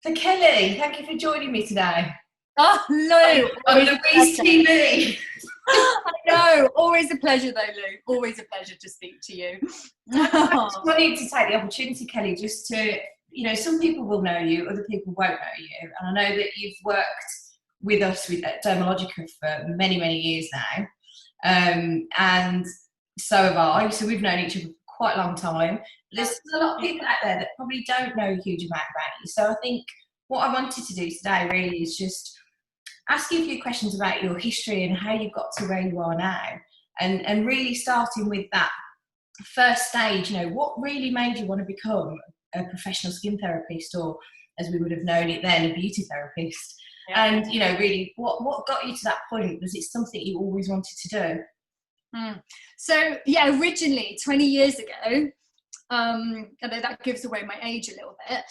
So Kelly, thank you for joining me today Oh, Lou, on always a Louise pleasure. TV. I know, always a pleasure though, Lou. Always a pleasure to speak to you. I just wanted to take the opportunity, Kelly, just to, some people will know you, other people won't know you. And I know that you've worked with us at Dermalogica for many, many years now. And so have I. So we've known each other for quite a long time. There's a lot of people out there that probably don't know a huge amount about you. So I think what I wanted to do today really is just ask you a few questions about your history and how you got to where you are now. And really starting with that first stage, what really made you want to become a professional skin therapist, or as we would have known it then, a beauty therapist? Yeah. And, really, what got you to that point? Was it something you always wanted to do? So, yeah, originally, 20 years ago, although that gives away my age a little bit,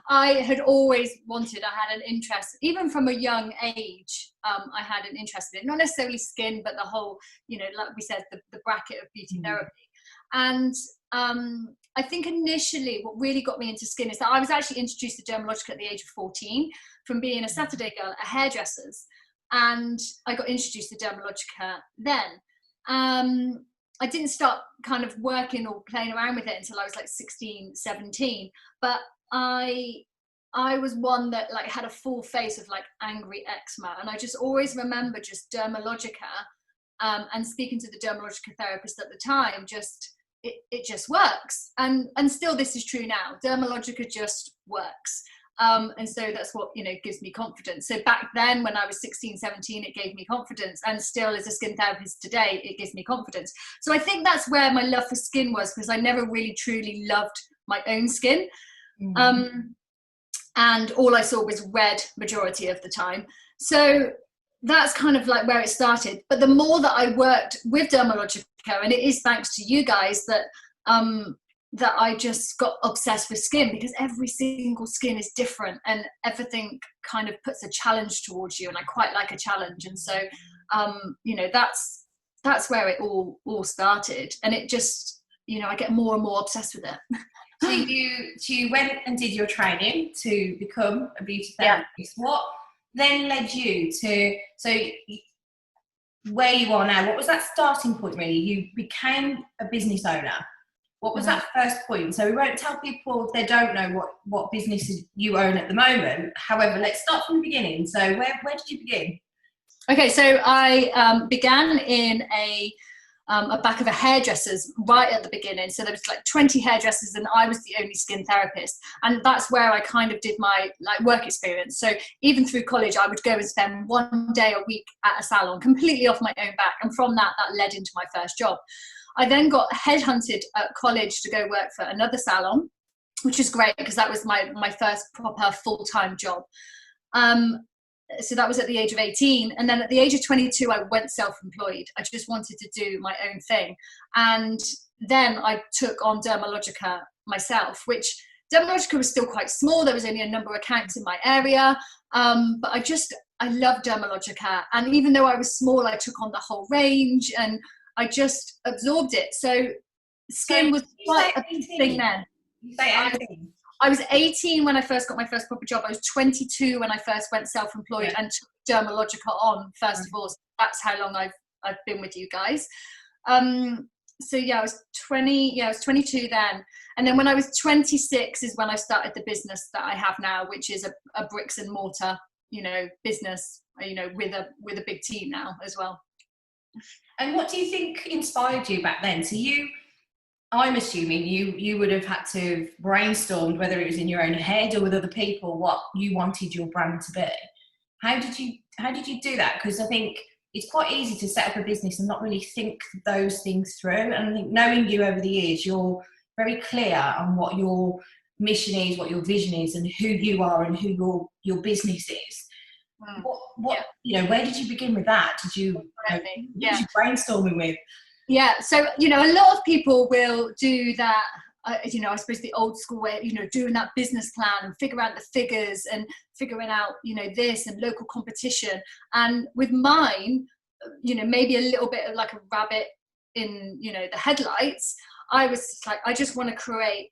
I had always wanted, I had an interest, even from a young age, I had an interest in it, not necessarily skin, but the whole, like we said, the bracket of beauty therapy. And I think initially what really got me into skin is that I was actually introduced to Dermalogica at the age of 14 from being a Saturday girl at hairdressers. And I got introduced to Dermalogica then. I didn't start kind of working or playing around with it until I was like 16, 17. But I was one that like had a full face of like angry eczema. And I just always remember just Dermalogica and speaking to the Dermalogica therapist at the time, it just works. And still this is true now. Dermalogica just works. And so that's what, gives me confidence. So back then when I was 16, 17, it gave me confidence. And still as a skin therapist today, it gives me confidence. So I think that's where my love for skin was, because I never really truly loved my own skin. And all I saw was red majority of the time. So that's kind of like where it started. But the more that I worked with Dermalogica, and it is thanks to you guys that I just got obsessed with skin, because every single skin is different and everything kind of puts a challenge towards you, and I quite like a challenge. And so that's where it all started, and it just I get more and more obsessed with it. So you went and did your training to become a beauty therapist. Yeah. What then led you to where you are now? What was that starting point really? You became a business owner. What was that first point? So we won't tell people if they don't know what businesses you own at the moment. However, let's start from the beginning. So where did you begin? Okay, so I began in a back of a hairdresser's right at the beginning. So there was like 20 hairdressers and I was the only skin therapist. And that's where I kind of did my work experience. So even through college, I would go and spend one day a week at a salon completely off my own back. And from that led into my first job. I then got headhunted at college to go work for another salon, which was great because that was my first proper full-time job. So that was at the age of 18. And then at the age of 22, I went self-employed. I just wanted to do my own thing. And then I took on Dermalogica myself, which Dermalogica was still quite small. There was only a number of accounts in my area. But I loved Dermalogica. And even though I was small, I took on the whole range and I just absorbed it. So skin was quite a big thing then. You say 18? I was 18 when I first got my first proper job. I was 22 when I first went self-employed and took Dermalogica on first of all. So that's how long I've been with you guys. So yeah, I was 22 then. And then when I was 26 is when I started the business that I have now, which is a bricks and mortar, business, with a big team now as well. And what do you think inspired you back then? So I'm assuming you would have had to have brainstormed, whether it was in your own head or with other people, what you wanted your brand to be. How did you do that? Because I think it's quite easy to set up a business and not really think those things through. And I think knowing you over the years, you're very clear on what your mission is, what your vision is, and who you are and who your business is. Where did you begin with that? What did you brainstorming with? Yeah, so, a lot of people will do that, I suppose the old school way, doing that business plan and figure out the figures and figuring out, this and local competition. And with mine, maybe a little bit of like a rabbit in, the headlights, I was like, I just want to create,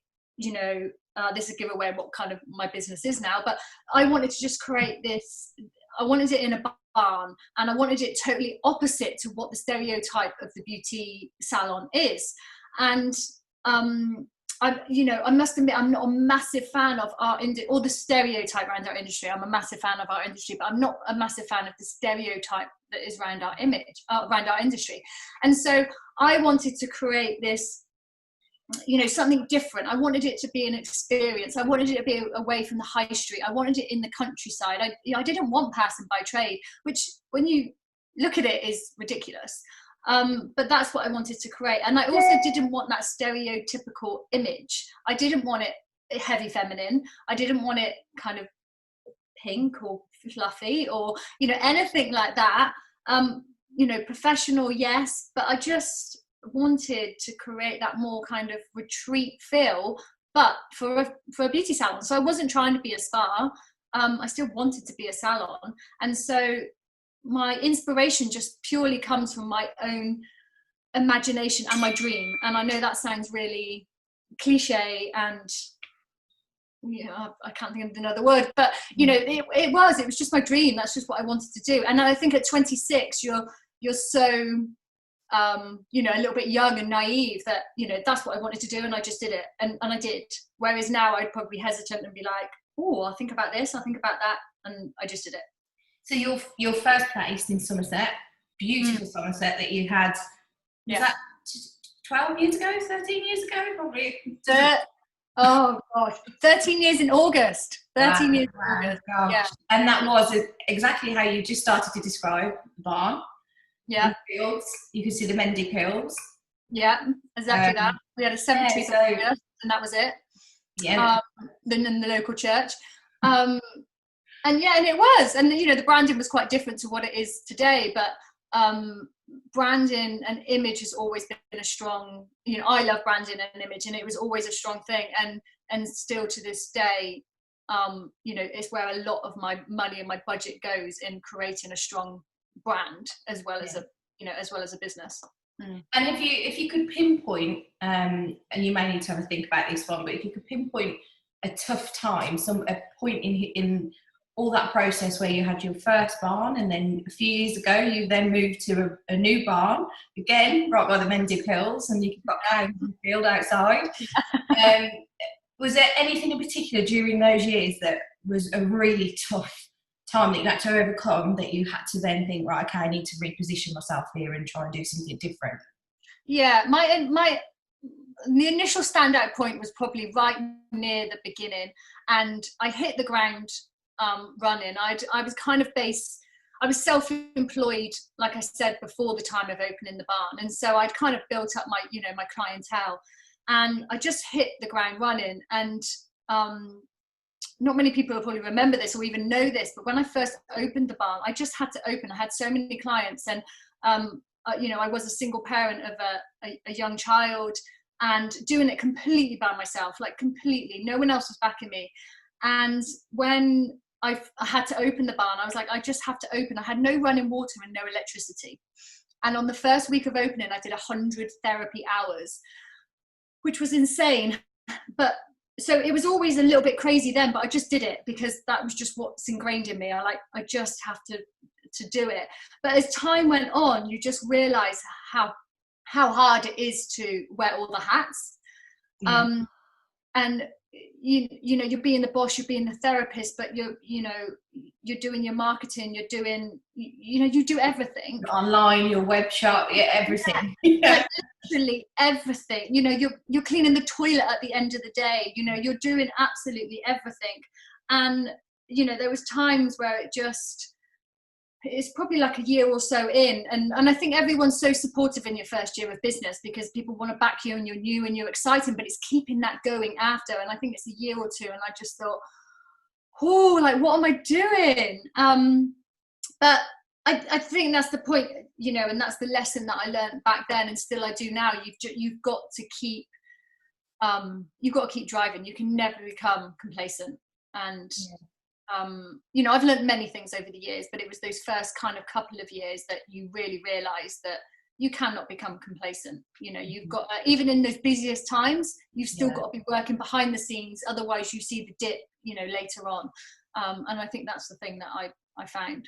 this is a giveaway what kind of my business is now, but I wanted to just create this. I wanted it in a barn, and I wanted it totally opposite to what the stereotype of the beauty salon is. And I must admit, I'm not a massive fan of our or the stereotype around our industry. I'm a massive fan of our industry, but I'm not a massive fan of the stereotype that is around our image, around our industry. And so I wanted to create this, something different. I wanted it to be an experience. I wanted it to be away from the high street. I wanted it in the countryside. I didn't want person by trade, which when you look at it is ridiculous. But that's what I wanted to create. And I also didn't want that stereotypical image. I didn't want it heavy feminine. I didn't want it kind of pink or fluffy or, anything like that. Professional, yes, but I just wanted to create that more kind of retreat feel, but for a beauty salon. So I wasn't trying to be a spa. I still wanted to be a salon. And so my inspiration just purely comes from my own imagination and my dream. And I know that sounds really cliche and I can't think of another word, but it was just my dream. That's just what I wanted to do. And I think at 26 you're so a little bit young and naive that that's what I wanted to do, and I just did it, and I did. Whereas now I'd probably be hesitant and be like, oh, I'll think about this, I'll think about that, and I just did it. So your first place in Somerset, beautiful Somerset that you had, was that 12 years ago, 13 years ago, probably? Oh gosh, 13 years in August. 13 years in August. Gosh. Yeah. And that was exactly how you just started to describe the barn. Yeah. Fields. You could see the Mendic Hills. Yeah, exactly that. We had a cemetery behind us, and that was it. Yeah. Then in the local church. And it was. And the branding was quite different to what it is today, but branding and image has always been a strong, I love branding and image, and it was always a strong thing, and still to this day, it's where a lot of my money and my budget goes in creating a strong brand as well as a business. And if you could pinpoint, and you may need to have a think about this one, but if you could pinpoint a tough time, a point in all that process where you had your first barn, and then a few years ago you then moved to a new barn, again right by the Mendic Hills, and you got out in the field outside. Was there anything in particular during those years that was a really tough time that you had to overcome, that you had to then think, right, okay, I need to reposition myself here and try and do something different? Yeah, the initial standout point was probably right near the beginning, and I hit the ground running. I was self-employed, like I said, before the time of opening the barn, and so I'd kind of built up my my clientele, and I just hit the ground running. And not many people will probably remember this or even know this, but when I first opened the barn, I just had to open. I had so many clients, and I was a single parent of a young child, and doing it completely by myself, like completely. No one else was backing me. And when I had to open the barn, I was like, I just have to open. I had no running water and no electricity. And on the first week of opening, I did 100 therapy hours, which was insane. But so it was always a little bit crazy then, but I just did it because that was just what's ingrained in me. I just have to do it. But as time went on, you just realize how hard it is to wear all the hats. And you're being the boss, you're being the therapist, but you're doing your marketing, you're doing, you do everything. Online, your web shop, everything. Like literally everything. You're cleaning the toilet at the end of the day. You're doing absolutely everything. And there was times where it's probably like a year or so in, and I think everyone's so supportive in your first year of business because people want to back you and you're new and you're exciting, but it's keeping that going after. And I think it's a year or two, and I just thought, what am I doing? But I think that's the point, and that's the lesson that I learned back then, and still I do now. You've got to keep driving. You can never become complacent. And I've learned many things over the years, but it was those first kind of couple of years that you really realize that you cannot become complacent. You know, you've got even in those busiest times, you've still got to be working behind the scenes. Otherwise, you see the dip, you know, later on. And I think that's the thing that I found.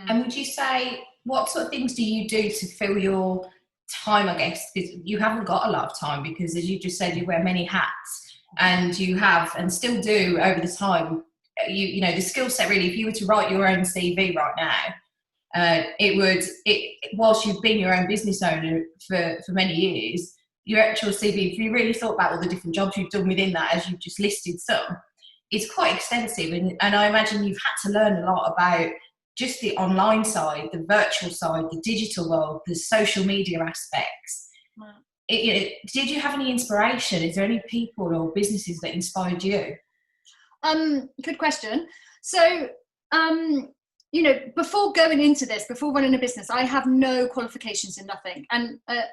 And would you say, what sort of things do you do to fill your time? I guess because you haven't got a lot of time, because as you just said, you wear many hats, and you have and still do over the time. You know, the skill set really. If you were to write your own CV right now, whilst you've been your own business owner for many years, your actual CV, if you really thought about all the different jobs you've done within that, as you've just listed some, it's quite extensive. And I imagine you've had to learn a lot about just the online side, the virtual side, the digital world, the social media aspects. Did you have any inspiration? Is there any people or businesses that inspired you? Good question. So, you know, before going into this, before running a business, I have no qualifications in nothing. And a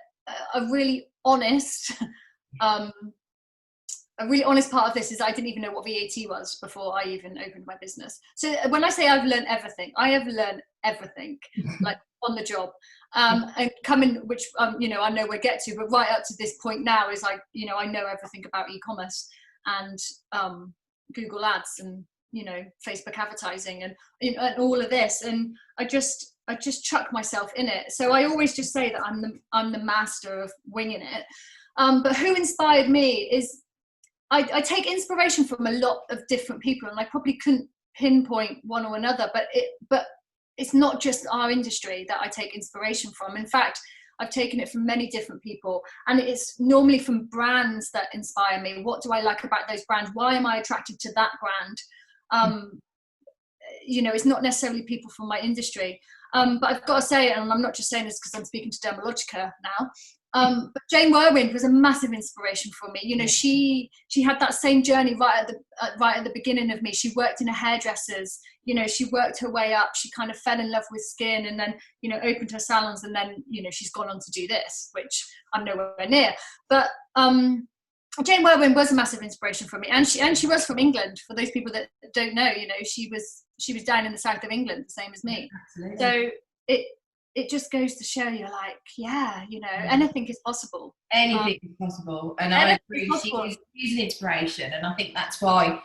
really honest part of this is I didn't even know what VAT was before I even opened my business. So when I say I've learned everything, I have learned everything, like on the job. And coming, which, you know, I know we'll get to, but right up to this point now is like, you know, I know everything about e-commerce and Google Ads and, you know, Facebook advertising and, you know, and all of this. And I just chuck myself in it. So I always just say that I'm the master of winging it. But who inspired me is, I take inspiration from a lot of different people, and I probably couldn't pinpoint one or another, but it's not just our industry that I take inspiration from. In fact, I've taken it from many different people, and it's normally from brands that inspire me. What do I like about those brands? Why am I attracted to that brand? You know, it's not necessarily people from my industry. But I've got to say, and I'm not just saying this because I'm speaking to Dermalogica now, but Jane Werwind was a massive inspiration for me. You know, she had that same journey right at the beginning of me. She worked in a hairdresser's. You know, she worked her way up. She kind of fell in love with skin, and then, you know, opened her salons, and then, you know, she's gone on to do this, which I'm nowhere near. But Jane Werwind was a massive inspiration for me, and she was from England. For those people that don't know, you know, she was down in the south of England, the same as me. Absolutely. So it just goes to show you, like, yeah, you know, anything is possible. Anything is possible, and I agree. She's an inspiration, and I think that's why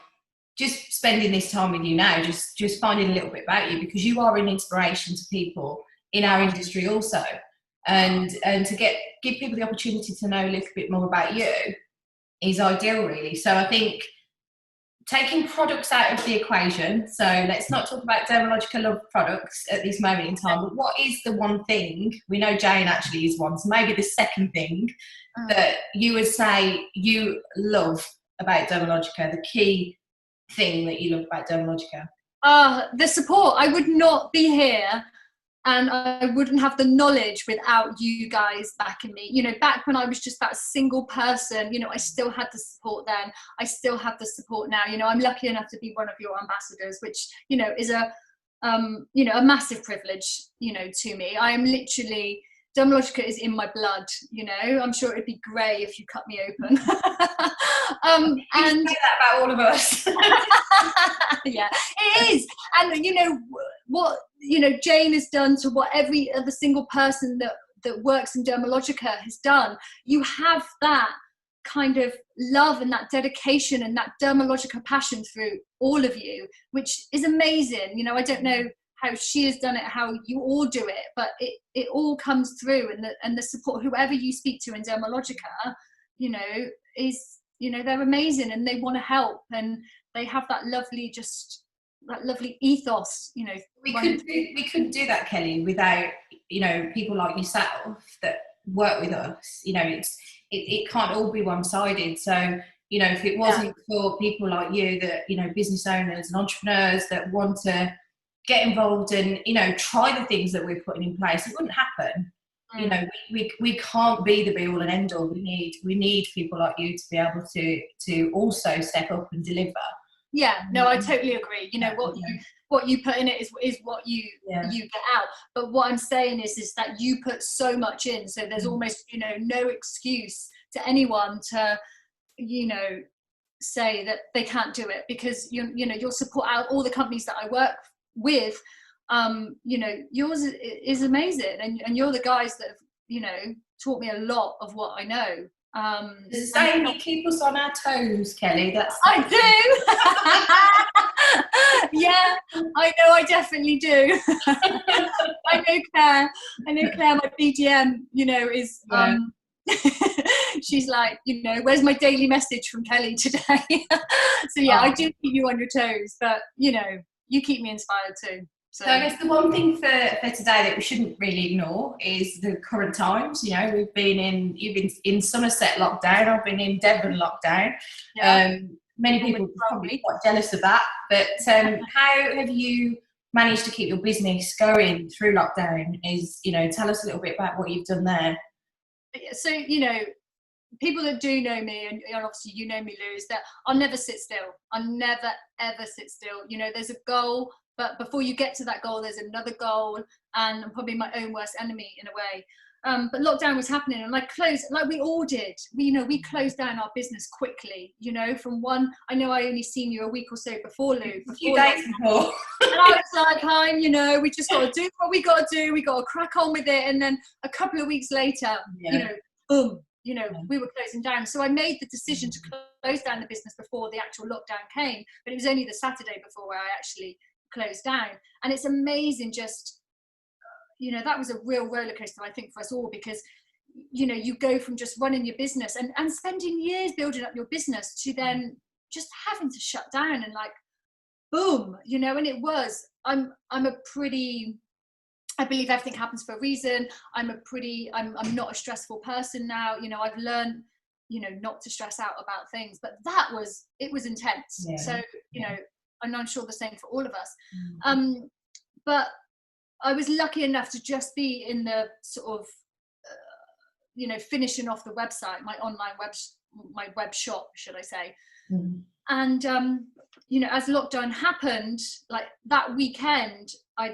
just spending this time with you now, just finding a little bit about you, because you are an inspiration to people in our industry also, and to give people the opportunity to know a little bit more about you is ideal, really. So I think taking products out of the equation, so let's not talk about Dermalogica love products at this moment in time, but what is the one thing, we know Jane actually is one, so maybe the second thing that you would say you love about Dermalogica, the key thing that you love about Dermalogica? The support. I would not be here, and I wouldn't have the knowledge without you guys backing me. You know, back when I was just that single person, you know, I still had the support then. I still have the support now. You know, I'm lucky enough to be one of your ambassadors, which, you know, is a massive privilege, you know, to me. I am literally, Dermalogica is in my blood, you know. I'm sure it'd be grey if you cut me open. And say that about all of us. Yeah, it is. And you know what, you know, Jane has done to what every other single person that works in Dermalogica has done. You have that kind of love and that dedication and that Dermalogica passion through all of you, which is amazing. You know, I don't know how she has done it, how you all do it, but it all comes through, and the support, whoever you speak to in Dermalogica, you know, is, you know, they're amazing, and they want to help, and they have that lovely ethos, you know. We couldn't do that, Kelly, without, you know, people like yourself that work with us. You know, it can't all be one-sided. So, you know, if it wasn't for people like you, that, you know, business owners and entrepreneurs that want to get involved and, you know, try the things that we're putting in place, it wouldn't happen. You know, we can't be the be all and end all. We need people like you to be able to also step up and deliver. Yeah, no, I totally agree. You know, what you put in it is what you get out. But what I'm saying is that you put so much in, so there's almost, you know, no excuse to anyone to, you know, say that they can't do it, because you know, you'll support out all the companies that I work with. You know, yours is amazing, and you're the guys that have, taught me a lot of what I know. Saying you keep us on our toes, Kelly. I do. Yeah, I know. I definitely do. I know Claire. My BDM. Is she's like, where's my daily message from Kelly today? So yeah, I do keep you on your toes, but you keep me inspired too. So I guess the one thing for today that we shouldn't really ignore is the current times. You've been in Somerset lockdown, I've been in Devon lockdown. Yeah. Many people are probably quite jealous of that, but how have you managed to keep your business going through lockdown? Tell us a little bit about what you've done there. So, people that do know me, and obviously you know me, Lou, is that I'll never sit still. I'll never, ever sit still. There's a goal, but before you get to that goal, there's another goal, and I'm probably my own worst enemy in a way. But lockdown was happening, and I closed, like we all did. We closed down our business quickly, from one. I know I only seen you a week or so before, Lou. A few days before. And I was like, hi, we just got to do what we got to do. We got to crack on with it. And then a couple of weeks later, boom, we were closing down. So I made the decision to close down the business before the actual lockdown came. But it was only the Saturday before where I actually closed down. And it's amazing just, that was a real roller coaster, I think, for us all, because, you go from just running your business and spending years building up your business to then just having to shut down and like, boom, and it was, I believe everything happens for a reason. I'm not a stressful person now. I've learned, not to stress out about things, but it was intense. Yeah. So, and I'm sure the same for all of us. But I was lucky enough to just be in the sort of, finishing off the website, my online my web shop, should I say. Mm-hmm. And, as lockdown happened, like that weekend, I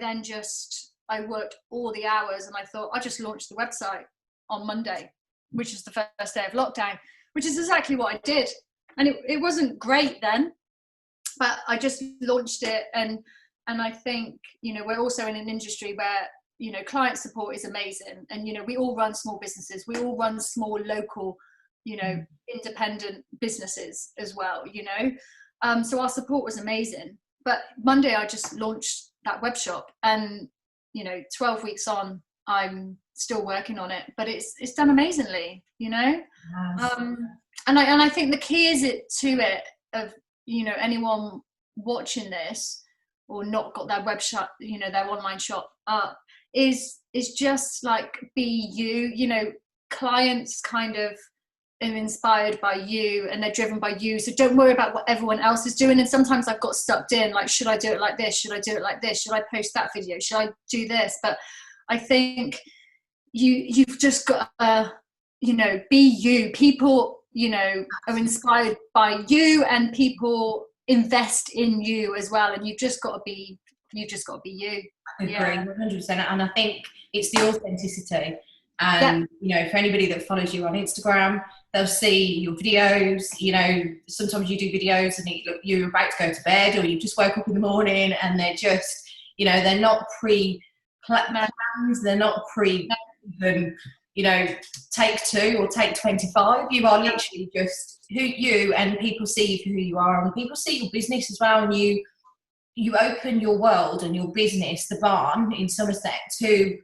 worked all the hours, and I thought I just launched the website on Monday, which is the first day of lockdown, which is exactly what I did. And it wasn't great then, but I just launched it. And I think, we're also in an industry where, client support is amazing. And, we all run small businesses. We all run small, local, independent businesses as well, So our support was amazing. But Monday, I just launched that web shop, and 12 weeks on, I'm still working on it, but it's done amazingly, Nice. And I think the key of anyone watching this or not got their web shop, their online shop up, is just like be you. Clients kind of are inspired by you, and they're driven by you, so don't worry about what everyone else is doing. And sometimes I've got stuck in, like, should I do it like this, should I do it like this, should I post that video, should I do this? But I think you've just got to be you. People are inspired by you, and people invest in you as well, and you've just got to be you. I agree, 100%. And I think it's the authenticity. And for anybody that follows you on Instagram, they'll see your videos. Sometimes you do videos and you're about to go to bed, or you just woke up in the morning, and they're just they're not pre-plans, they're not even take 2 or take 25. You are literally just who you, and people see you for who you are, and people see your business as well. And you open your world and your business, the barn in Somerset, to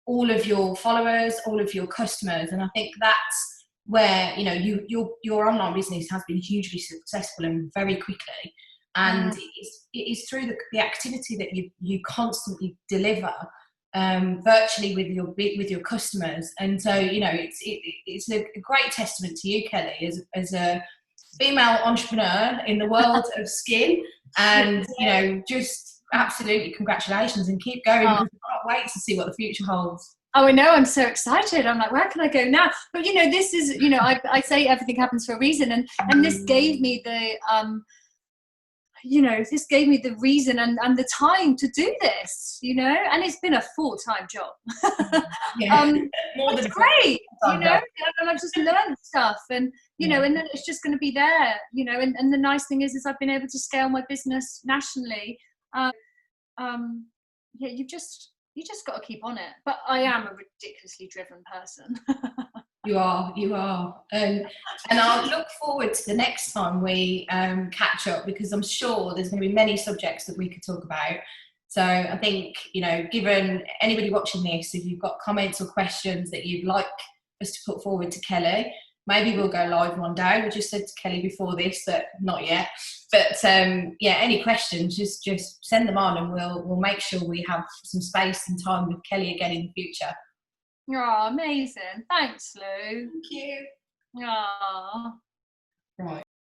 all of your followers, all of your customers. And I think that's where your online business has been hugely successful and very quickly. And it is through the activity that you constantly deliver virtually with your customers. And so it's a great testament to you, Kelly, as a female entrepreneur in the world of skin. And just absolutely congratulations, and keep going. I can't wait to see what the future holds. Oh, I know, I'm so excited. I'm like, where can I go now? But this is I say everything happens for a reason, and this gave me the this gave me the reason and the time to do this, and it's been a full-time job. It's great, and I've just learned stuff, and and then it's just going to be there, and the nice thing is I've been able to scale my business nationally. You've just you just got to keep on it. But I am a ridiculously driven person. You are. And I'll look forward to the next time we catch up, because I'm sure there's going to be many subjects that we could talk about. So I think, you know, given anybody watching this, if you've got comments or questions that you'd like us to put forward to Kelly, maybe we'll go live one day. We just said to Kelly before this that not yet. But yeah, any questions, just send them on, and we'll make sure we have some space and time with Kelly again in the future. Oh, amazing. Thanks, Lou. Thank you. Oh. Right.